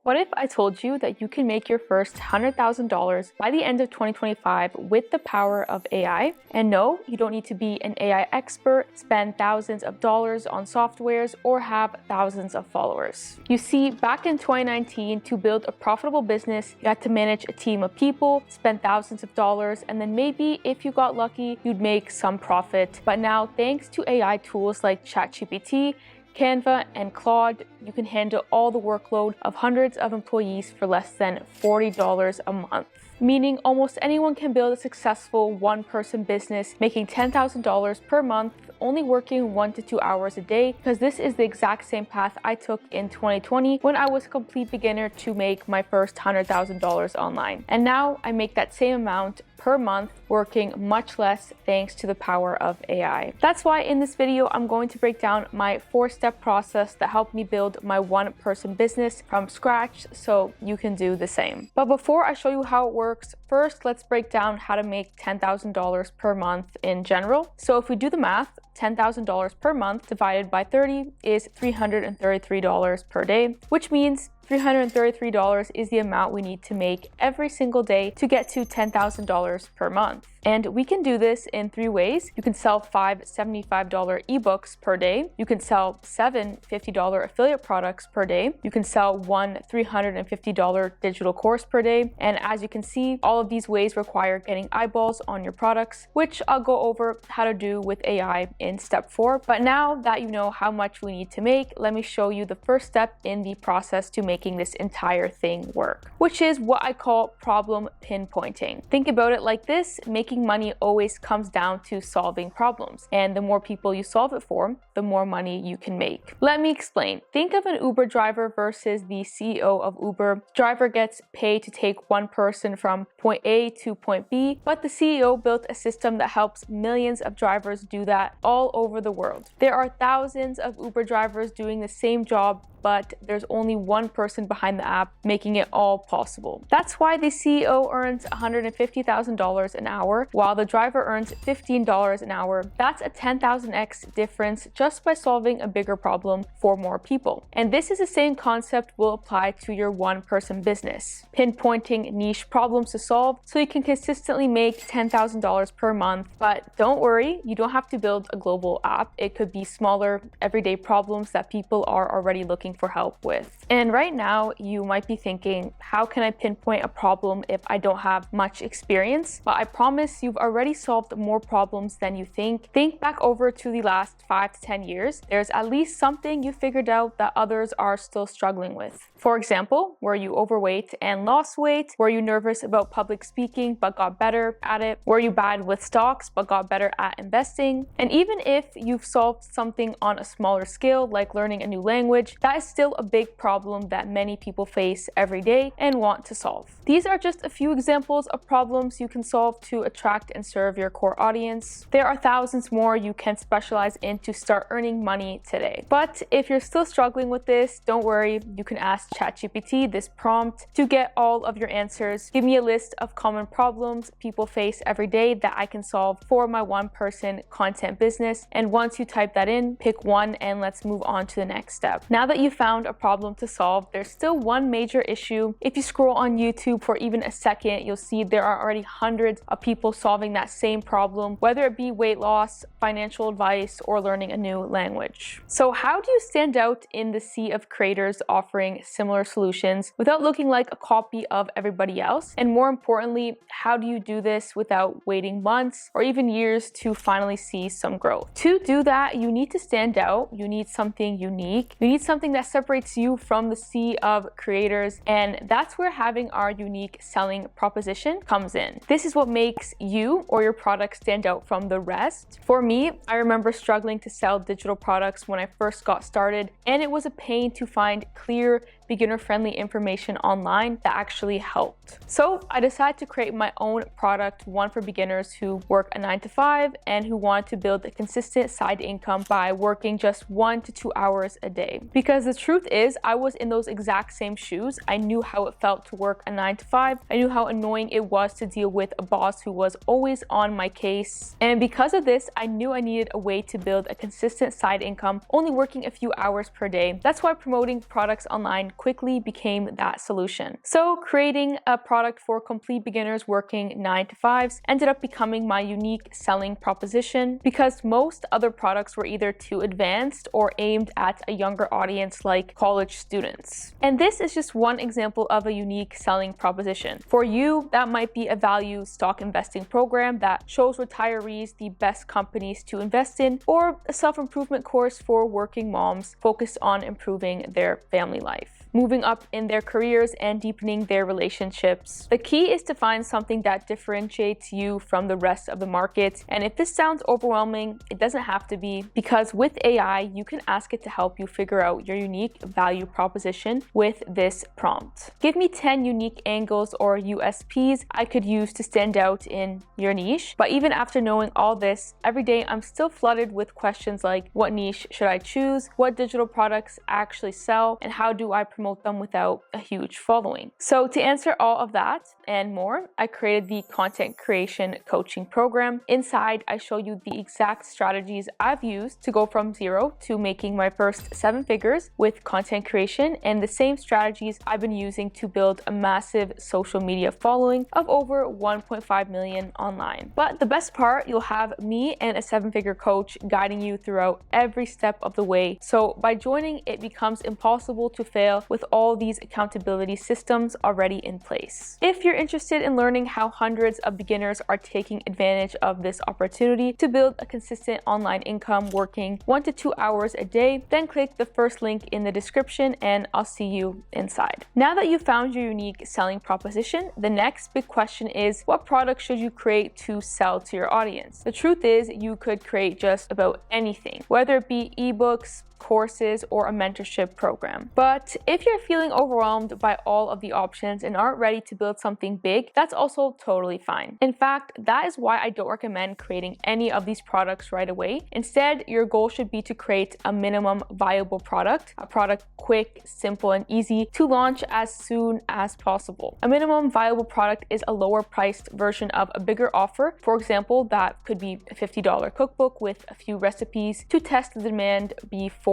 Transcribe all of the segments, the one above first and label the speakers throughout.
Speaker 1: What if I told you that you can make your first $100,000 by the end of 2025 with the power of AI? And no, you don't need to be an AI expert, spend thousands of dollars on softwares, or have thousands of followers. You see, back in 2019, to build a profitable business, you had to manage a team of people, spend thousands of dollars, and then maybe if you got lucky, you'd make some profit. But now, thanks to AI tools like ChatGPT, Canva, and Claude, you can handle all the workload of hundreds of employees for less than $40 a month. Meaning almost anyone can build a successful one-person business making $10,000 per month, only working 1 to 2 hours a day, because this is the exact same path I took in 2020 when I was a complete beginner to make my first $100,000 online. And now I make that same amount per month, working much less thanks to the power of AI. That's why in this video, I'm going to break down my 4-step process that helped me build my one-person business from scratch so you can do the same. But before I show you how it works, first let's break down how to make $10,000 per month in general. So if we do the math, $10,000 per month divided by 30 is $333 per day, which means $333 is the amount we need to make every single day to get to $10,000 per month. And we can do this in 3 ways. You can sell 5 $75 ebooks per day. You can sell 7 $50 affiliate products per day. You can sell 1 $350 digital course per day. And as you can see, all of these ways require getting eyeballs on your products, which I'll go over how to do with AI in step 4. But now that you know how much we need to make, let me show you the first step in the process to making this entire thing work, which is what I call problem pinpointing. Think about it like this: making money always comes down to solving problems, and the more people you solve it for, the more money you can make. Let me explain. Think of an Uber driver versus the CEO of Uber. Driver gets paid to take one person from point A to point B, but the CEO built a system that helps millions of drivers do that all over the world. There are thousands of Uber drivers doing the same job, but there's only one person behind the app making it all possible. That's why the CEO earns $150,000 an hour, while the driver earns $15 an hour. That's a 10,000x difference just by solving a bigger problem for more people. And this is the same concept will apply to your one-person business. Pinpointing niche problems to solve so you can consistently make $10,000 per month. But don't worry, you don't have to build a global app. It could be smaller, everyday problems that people are already looking for help with. And right now you might be thinking, how can I pinpoint a problem if I don't have much experience? But I promise you've already solved more problems than you think. Think back over to the last 5 to 10 years. There's at least something you figured out that others are still struggling with. For example, were you overweight and lost weight? Were you nervous about public speaking but got better at it? Were you bad with stocks but got better at investing? And even if you've solved something on a smaller scale, like learning a new language, that is still a big problem that many people face every day and want to solve. These are just a few examples of problems you can solve to attract and serve your core audience. There are thousands more you can specialize in to start earning money today. But if you're still struggling with this, don't worry, you can ask ChatGPT this prompt to get all of your answers. Give me a list of common problems people face every day that I can solve for my one-person content business. And once you type that in, pick one and let's move on to the next step. Now that you found a problem to solve, there's still one major issue. If you scroll on YouTube for even a second, you'll see there are already hundreds of people solving that same problem, whether it be weight loss, financial advice, or learning a new language. So how do you stand out in the sea of creators offering similar solutions without looking like a copy of everybody else? And more importantly, how do you do this without waiting months or even years to finally see some growth? To do that, you need to stand out. You need something unique. You need something that separates you from the sea of creators, and that's where having our unique selling proposition comes in. This is what makes you or your product stand out from the rest. For me, I remember struggling to sell digital products when I first got started, and it was a pain to find clear, beginner-friendly information online that actually helped. So I decided to create my own product, one for beginners who work a 9 to 5 and who want to build a consistent side income by working just 1 to 2 hours a day. Because the truth is, I was in those exact same shoes. I knew how it felt to work a 9 to 5. I knew how annoying it was to deal with a boss who was always on my case. And because of this, I knew I needed a way to build a consistent side income, only working a few hours per day. That's why promoting products online quickly became that solution. So creating a product for complete beginners working 9 to 5s ended up becoming my unique selling proposition because most other products were either too advanced or aimed at a younger audience like college students. And this is just one example of a unique selling proposition. For you, that might be a value stock investing program that shows retirees the best companies to invest in, or a self-improvement course for working moms focused on improving their family life, moving up in their careers and deepening their relationships. The key is to find something that differentiates you from the rest of the market. And if this sounds overwhelming, it doesn't have to be, because with AI, you can ask it to help you figure out your unique value proposition with this prompt. Give me 10 unique angles or USPs I could use to stand out in your niche. But even after knowing all this, every day I'm still flooded with questions like, what niche should I choose? What digital products actually sell? And how do I promote them without a huge following? So to answer all of that and more, I created the content creation coaching program. Inside, I show you the exact strategies I've used to go from zero to making my first 7 figures with content creation, and the same strategies I've been using to build a massive social media following of over 1.5 million online. But the best part, you'll have me and a 7-figure coach guiding you throughout every step of the way. So by joining, it becomes impossible to fail with all these accountability systems already in place. If you're interested in learning how hundreds of beginners are taking advantage of this opportunity to build a consistent online income working 1 to 2 hours a day, then click the first link in the description and I'll see you inside. Now that you've found your unique selling proposition, the next big question is, what product should you create to sell to your audience? The truth is, you could create just about anything, whether it be ebooks, courses, or a mentorship program. But if you're feeling overwhelmed by all of the options and aren't ready to build something big, that's also totally fine. In fact, that is why I don't recommend creating any of these products right away. Instead, your goal should be to create a minimum viable product, a product quick, simple, and easy to launch as soon as possible. A minimum viable product is a lower priced version of a bigger offer. For example, that could be a $50 cookbook with a few recipes to test the demand before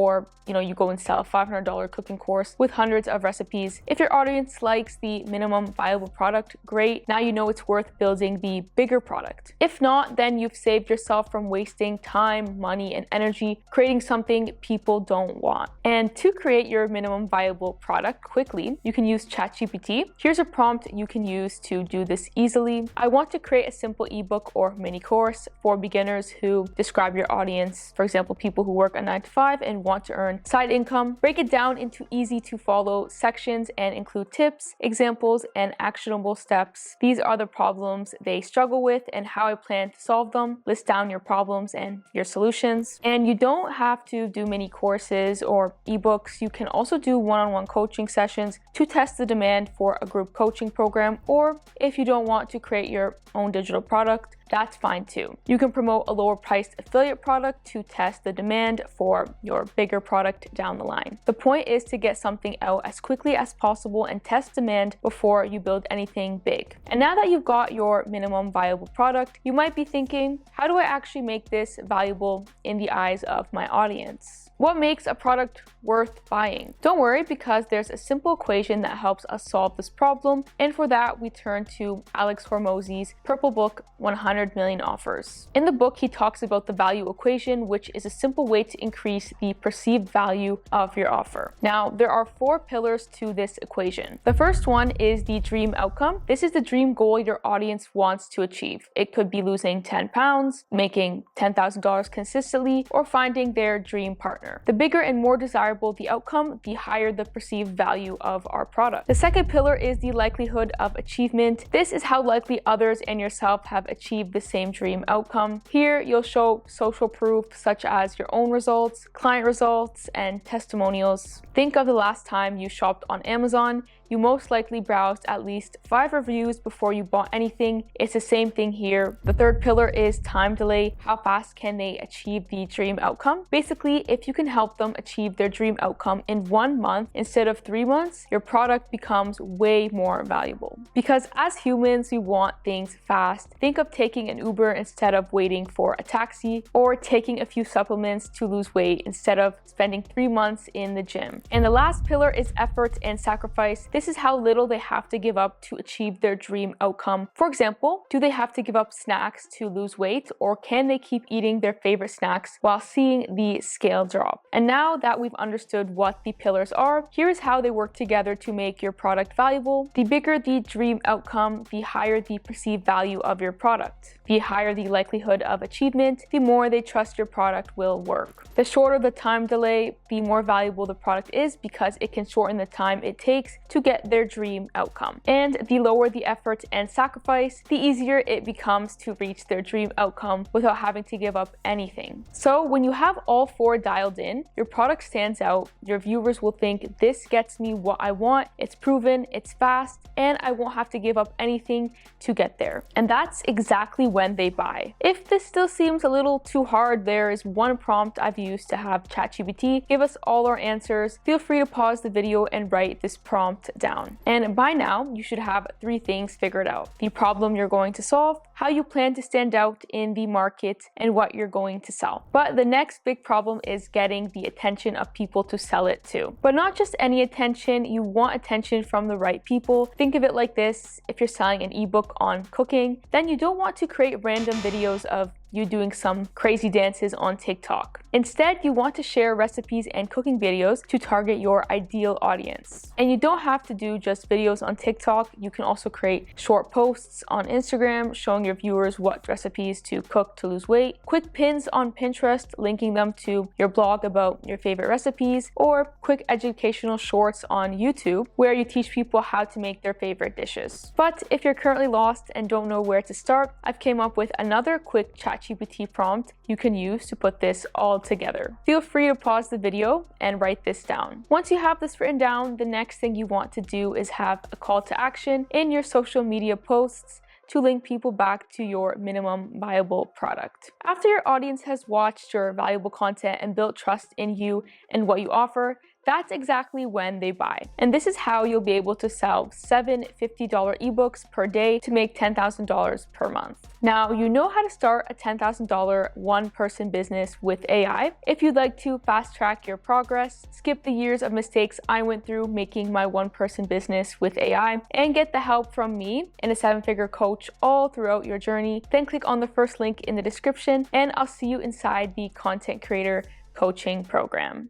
Speaker 1: you go and sell a $500 cooking course with hundreds of recipes. If your audience likes the minimum viable product, great. Now you know it's worth building the bigger product. If not, then you've saved yourself from wasting time, money, and energy creating something people don't want. And to create your minimum viable product quickly, you can use ChatGPT. Here's a prompt you can use to do this easily. I want to create a simple ebook or mini course for beginners who describe your audience, for example, people who work a 9 to 5 and want to earn side income. Break it down into easy to follow sections and include tips, examples, and actionable steps. These are the problems they struggle with and how I plan to solve them. List down your problems and your solutions. And you don't have to do many courses or ebooks. You can also do one-on-one coaching sessions to test the demand for a group coaching program, or if you don't want to create your own digital product, that's fine too. You can promote a lower priced affiliate product to test the demand for your bigger product down the line. The point is to get something out as quickly as possible and test demand before you build anything big. And now that you've got your minimum viable product, you might be thinking, how do I actually make this valuable in the eyes of my audience? What makes a product worth buying? Don't worry, because there's a simple equation that helps us solve this problem. And for that, we turn to Alex Hormozi's Purple Book, 100 Million Offers. In the book, he talks about the value equation, which is a simple way to increase the perceived value of your offer. Now, there are 4 pillars to this equation. The first one is the dream outcome. This is the dream goal your audience wants to achieve. It could be losing 10 pounds, making $10,000 consistently, or finding their dream partner. The bigger and more desirable the outcome, the higher the perceived value of our product. The second pillar is the likelihood of achievement. This is how likely others and yourself have achieved the same dream outcome. Here, you'll show social proof such as your own results, client results, and testimonials. Think of the last time you shopped on Amazon. you most likely browsed at least 5 reviews before you bought anything. It's the same thing here. The third pillar is time delay. How fast can they achieve the dream outcome? Basically, if you can help them achieve their dream outcome in 1 month instead of 3 months, your product becomes way more valuable. Because as humans, we want things fast. Think of taking an Uber instead of waiting for a taxi, or taking a few supplements to lose weight instead of spending 3 months in the gym. And the last pillar is effort and sacrifice. This is how little they have to give up to achieve their dream outcome. For example, do they have to give up snacks to lose weight, or can they keep eating their favorite snacks while seeing the scale drop? And now that we've understood what the pillars are, here's how they work together to make your product valuable. The bigger the dream outcome, the higher the perceived value of your product. The higher the likelihood of achievement, the more they trust your product will work. The shorter the time delay, the more valuable the product is because it can shorten the time it takes to get their dream outcome. And the lower the effort and sacrifice, the easier it becomes to reach their dream outcome without having to give up anything. So when you have all 4 dialed in, your product stands out. Your viewers will think, this gets me what I want, it's proven, it's fast, and I won't have to give up anything to get there. And that's exactly when they buy. If this still seems a little too hard, there is one prompt I've used to have ChatGPT give us all our answers. Feel free to pause the video and write this prompt down. And by now, you should have 3 things figured out: the problem you're going to solve, how you plan to stand out in the market, and what you're going to sell. But the next big problem is getting the attention of people to sell it to. But not just any attention, you want attention from the right people. Think of it like this: if you're selling an ebook on cooking, then you don't want to create random videos of you doing some crazy dances on TikTok. Instead, you want to share recipes and cooking videos to target your ideal audience. And you don't have to do just videos on TikTok. You can also create short posts on Instagram showing your viewers what recipes to cook to lose weight, quick pins on Pinterest linking them to your blog about your favorite recipes, or quick educational shorts on YouTube where you teach people how to make their favorite dishes. But if you're currently lost and don't know where to start, I've came up with another quick ChatGPT prompt you can use to put this all together. Feel free to pause the video and write this down. Once you have this written down, the next thing you want to do is have a call to action in your social media posts to link people back to your minimum viable product. After your audience has watched your valuable content and built trust in you and what you offer, that's exactly when they buy. And this is how you'll be able to sell 7 $50 ebooks per day to make $10,000 per month. Now, you know how to start a $10,000 one-person business with AI. If you'd like to fast track your progress, skip the years of mistakes I went through making my one-person business with AI, and get the help from me and a 7-figure coach all throughout your journey, then click on the first link in the description, and I'll see you inside the Content Creator Coaching Program.